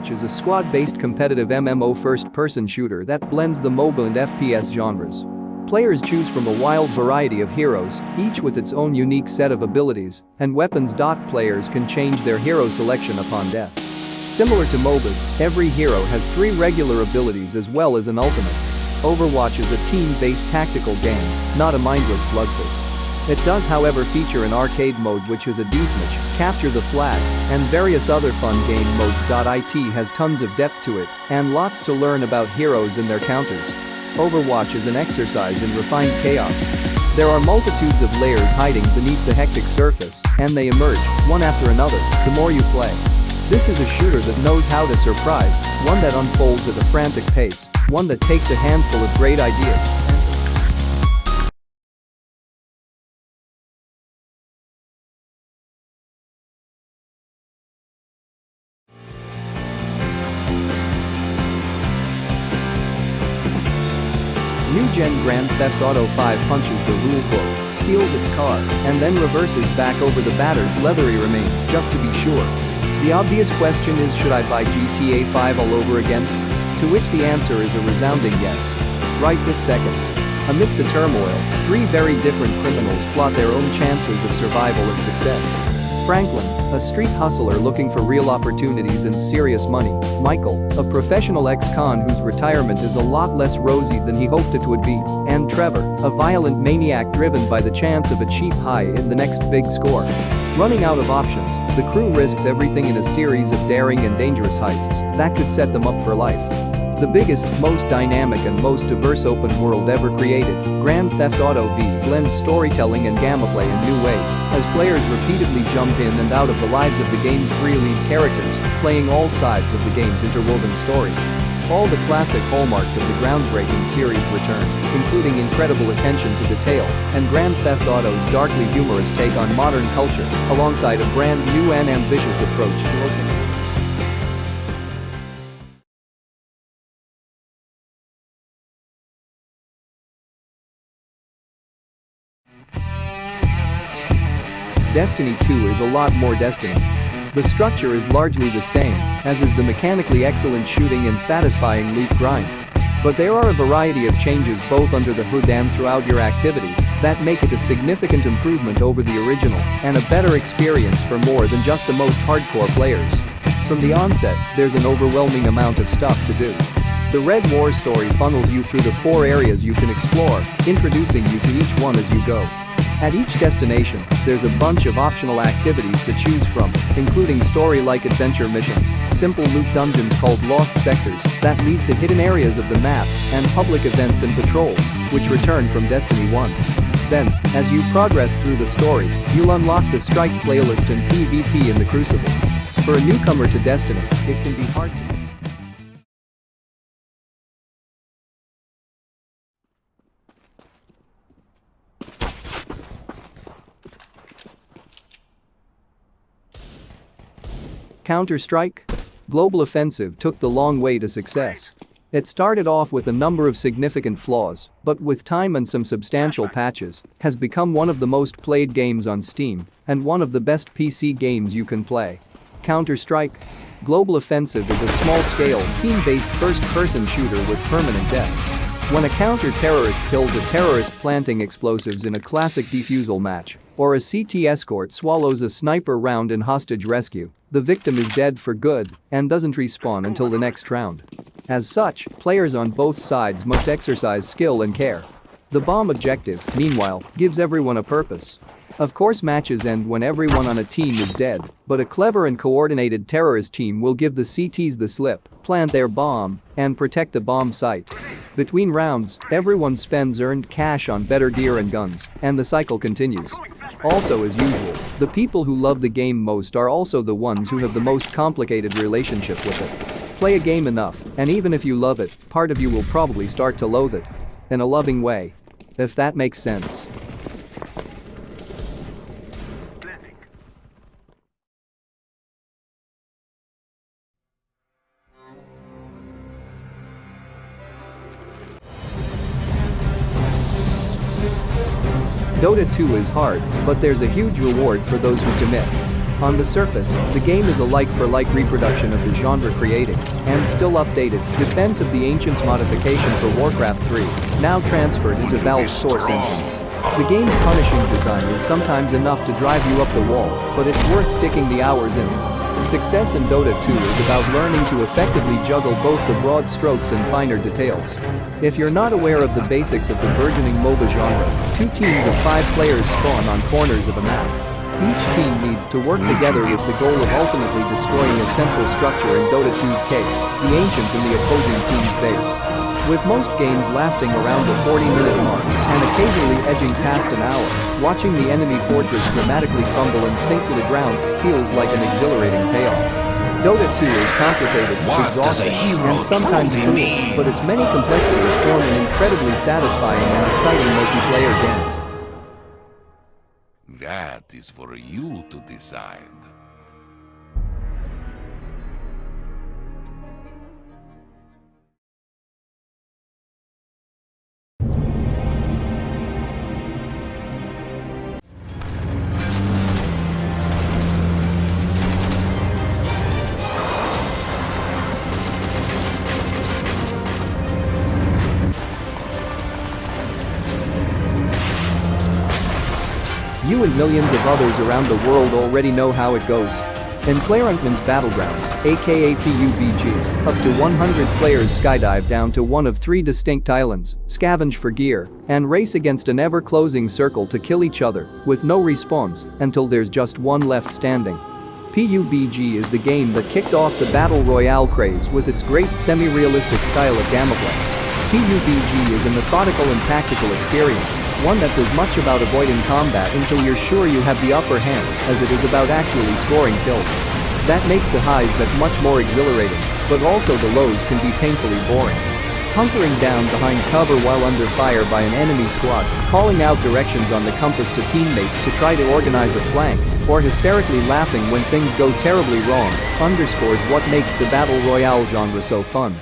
Overwatch is a squad-based competitive MMO first-person shooter that blends the mobile and FPS genres. Players choose from a wild variety of heroes, each with its own unique set of abilities and weapons. Players can change their hero selection upon death. Similar to MOBAs, every hero has 3 regular abilities as well as an ultimate. Overwatch is a team-based tactical game, not a mindless slugfest. It does, however, feature an arcade mode which is a deathmatch, capture the flag, and various other fun game modes. It has tons of depth to it and lots to learn about heroes and their counters. Overwatch is an exercise in refined chaos. There are multitudes of layers hiding beneath the hectic surface, and they emerge, one after another, the more you play. This is a shooter that knows how to surprise, one that unfolds at a frantic pace, one that takes a handful of great ideas. New-gen Grand Theft Auto 5 punches the rule book, steals its car, and then reverses back over the battered, leathery remains just to be sure. The obvious question is, should I buy GTA 5 all over again? To which the answer is a resounding yes. Right this second. Amidst the turmoil, 3 very different criminals plot their own chances of survival and success. Franklin, a street hustler looking for real opportunities and serious money. Michael, a professional ex-con whose retirement is a lot less rosy than he hoped it would be. And Trevor, a violent maniac driven by the chance of a cheap high in the next big score. Running out of options, the crew risks everything in a series of daring and dangerous heists that could set them up for life. The biggest, most dynamic and most diverse open world ever created, Grand Theft Auto V blends storytelling and gameplay in new ways as players repeatedly jump in and out of the lives of the game's 3 lead characters, playing all sides of the game's interwoven story. All the classic hallmarks of the groundbreaking series return, including incredible attention to detail and Grand Theft Auto's darkly humorous take on modern culture, alongside a brand new and ambitious approach to open world. Destiny 2 is a lot more Destiny. The structure is largely the same, as is the mechanically excellent shooting and satisfying loot grind. But there are a variety of changes both under the hood and throughout your activities that make it a significant improvement over the original and a better experience for more than just the most hardcore players. From the onset, there's an overwhelming amount of stuff to do. The Red War story funnels you through the 4 areas you can explore, introducing you to each one as you go. At each destination, there's a bunch of optional activities to choose from, including story-like adventure missions, simple loot dungeons called Lost Sectors that lead to hidden areas of the map, and public events and patrols, which return from Destiny 1. Then, as you progress through the story, you'll unlock the Strike playlist and PvP in the Crucible. For a newcomer to Destiny, it can be hard to Counter-Strike? Global Offensive took the long way to success. It started off with a number of significant flaws, but with time and some substantial patches, has become one of the most played games on Steam and one of the best PC games you can play. Counter-Strike? Global Offensive is a small-scale, team-based first-person shooter with permanent death. When a counter-terrorist kills a terrorist planting explosives in a classic defusal match, or a CT escort swallows a sniper round in hostage rescue, the victim is dead for good and doesn't respawn until the next round. As such, players on both sides must exercise skill and care. The bomb objective, meanwhile, gives everyone a purpose. Of course, matches end when everyone on a team is dead, but a clever and coordinated terrorist team will give the CTs the slip, plant their bomb, and protect the bomb site. Between rounds, everyone spends earned cash on better gear and guns, and the cycle continues. Also, as usual, the people who love the game most are also the ones who have the most complicated relationship with it. Play a game enough, and even if you love it, part of you will probably start to loathe it. In a loving way. If that makes sense. Dota 2 is hard, but there's a huge reward for those who commit. On the surface, the game is a like-for-like reproduction of the genre created and still updated defense of the Ancients modification for Warcraft 3, now transferred into Valve's source engine. The game's punishing design is sometimes enough to drive you up the wall, but it's worth sticking the hours in. Success in Dota 2 is about learning to effectively juggle both the broad strokes and finer details. If you're not aware of the basics of the burgeoning MOBA genre, 2 teams of 5 players spawn on corners of a map. Each team needs to work together with the goal of ultimately destroying a central structure in Dota 2's case, the Ancients in the opposing team's base. With most games lasting around the 40-minute mark and occasionally edging past an hour, watching the enemy fortress dramatically crumble and sink to the ground feels like an exhilarating payoff. Dota 2 is complicated, exhausting, and sometimes cruel, but its many complexities form an incredibly satisfying and exciting multiplayer game. That is for you to decide. You and millions of others around the world already know how it goes. In Claremont's Battlegrounds, aka PUBG, up to 100 players skydive down to one of 3 distinct islands, scavenge for gear, and race against an ever-closing circle to kill each other, with no respawns, until there's just one left standing. PUBG is the game that kicked off the Battle Royale craze with its great semi-realistic style of gameplay. PUBG is a methodical and tactical experience, one that's as much about avoiding combat until you're sure you have the upper hand as it is about actually scoring kills. That makes the highs that much more exhilarating, but also the lows can be painfully boring. Hunkering down behind cover while under fire by an enemy squad, calling out directions on the compass to teammates to try to organize a flank, or hysterically laughing when things go terribly wrong, underscores what makes the Battle Royale genre so fun.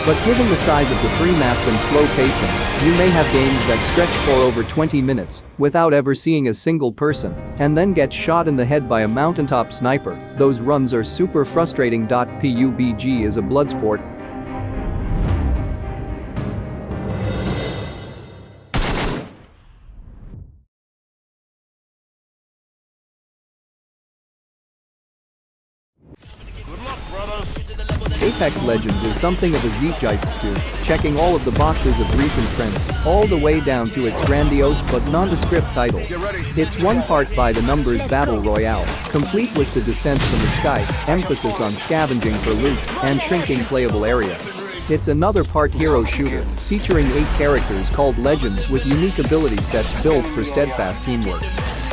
But given the size of the 3 maps and slow pacing, you may have games that stretch for over 20 minutes without ever seeing a single person and then get shot in the head by a mountaintop sniper. Those runs are super frustrating. PUBG is a bloodsport. Apex Legends is something of a zeitgeist stew, checking all of the boxes of recent trends, all the way down to its grandiose but nondescript title. It's one part by the numbers Battle Royale, complete with the descent from the sky, emphasis on scavenging for loot, and shrinking playable area. It's another part hero shooter, featuring 8 characters called Legends with unique ability sets built for steadfast teamwork.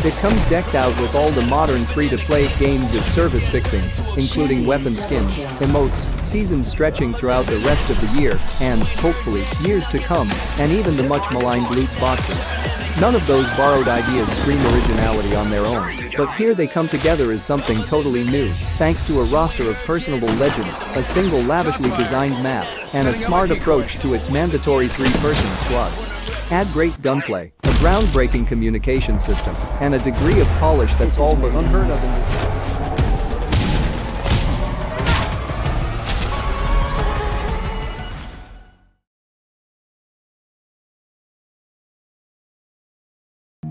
It comes decked out with all the modern free-to-play games' service fixings, including weapon skins, emotes, seasons stretching throughout the rest of the year, and, hopefully, years to come, and even the much-maligned loot boxes. None of those borrowed ideas scream originality on their own, but here they come together as something totally new, thanks to a roster of personable legends, a single lavishly designed map, and a smart approach to its mandatory 3-person squads. Add great gunplay, a groundbreaking communication system, and a degree of polish that's all but unheard of in this world.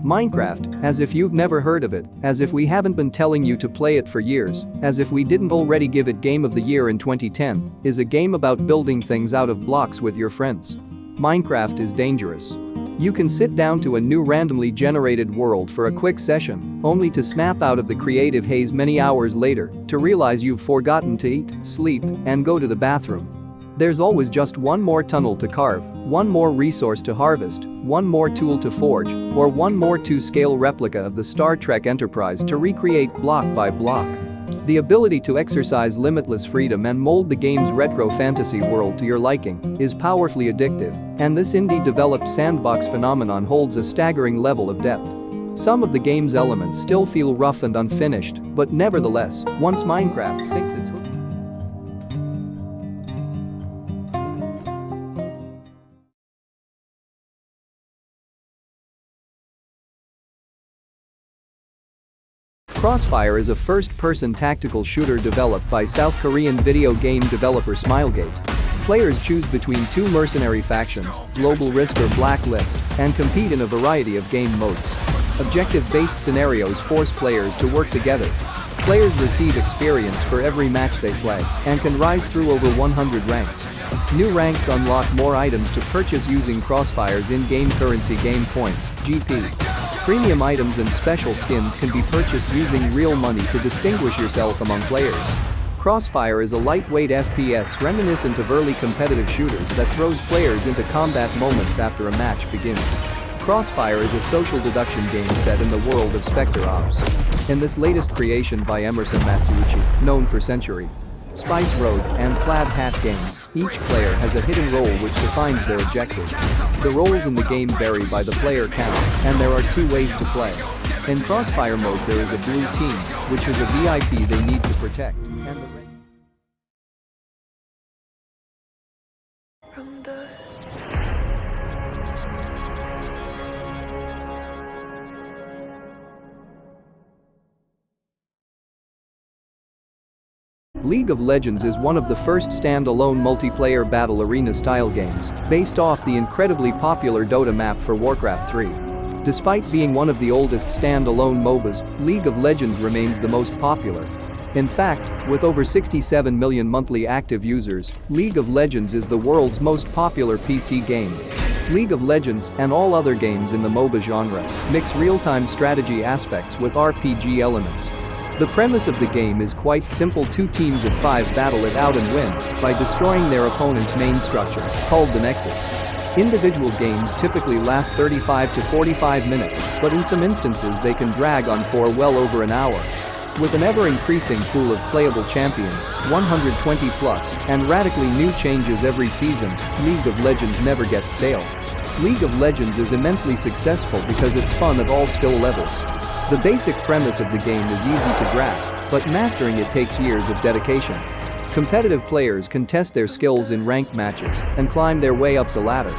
Minecraft, as if you've never heard of it, as if we haven't been telling you to play it for years, as if we didn't already give it Game of the Year in 2010, is a game about building things out of blocks with your friends. Minecraft is dangerous. You can sit down to a new randomly generated world for a quick session, only to snap out of the creative haze many hours later to realize you've forgotten to eat, sleep, and go to the bathroom. There's always just one more tunnel to carve, one more resource to harvest, one more tool to forge, or one more 2-scale replica of the Star Trek Enterprise to recreate block by block. The ability to exercise limitless freedom and mold the game's retro fantasy world to your liking is powerfully addictive, and this indie-developed sandbox phenomenon holds a staggering level of depth. Some of the game's elements still feel rough and unfinished, but nevertheless, once Minecraft sinks its hooks. Crossfire is a first-person tactical shooter developed by South Korean video game developer Smilegate. Players choose between two mercenary factions, Global Risk or Blacklist, and compete in a variety of game modes. Objective-based scenarios force players to work together. Players receive experience for every match they play and can rise through over 100 ranks. New ranks unlock more items to purchase using Crossfire's in-game currency game points, GP. Premium items and special skins can be purchased using real money to distinguish yourself among players. Crossfire is a lightweight FPS reminiscent of early competitive shooters that throws players into combat moments after a match begins. Crossfire is a social deduction game set in the world of Spectre Ops. In this latest creation by Emerson Matsuuchi, known for Century, Spice Road, and Plaid Hat games, each player has a hidden role which defines their objective. The roles in the game vary by the player count, and there are two ways to play. In Crossfire mode there is a blue team, which is a VIP they need to protect, and the red from the League of Legends is one of the first standalone multiplayer battle arena-style games, based off the incredibly popular Dota map for Warcraft 3. Despite being one of the oldest standalone MOBAs, League of Legends remains the most popular. In fact, with over 67 million monthly active users, League of Legends is the world's most popular PC game. League of Legends, and all other games in the MOBA genre, mix real-time strategy aspects with RPG elements. The premise of the game is quite simple: two teams of 5 battle it out and win by destroying their opponent's main structure, called the Nexus. Individual games typically last 35 to 45 minutes, but in some instances they can drag on for well over an hour. With an ever-increasing pool of playable champions, 120 plus, and radically new changes every season, League of Legends never gets stale. League of Legends is immensely successful because it's fun at all skill levels. The basic premise of the game is easy to grasp, but mastering it takes years of dedication. Competitive players can test their skills in ranked matches and climb their way up the ladder.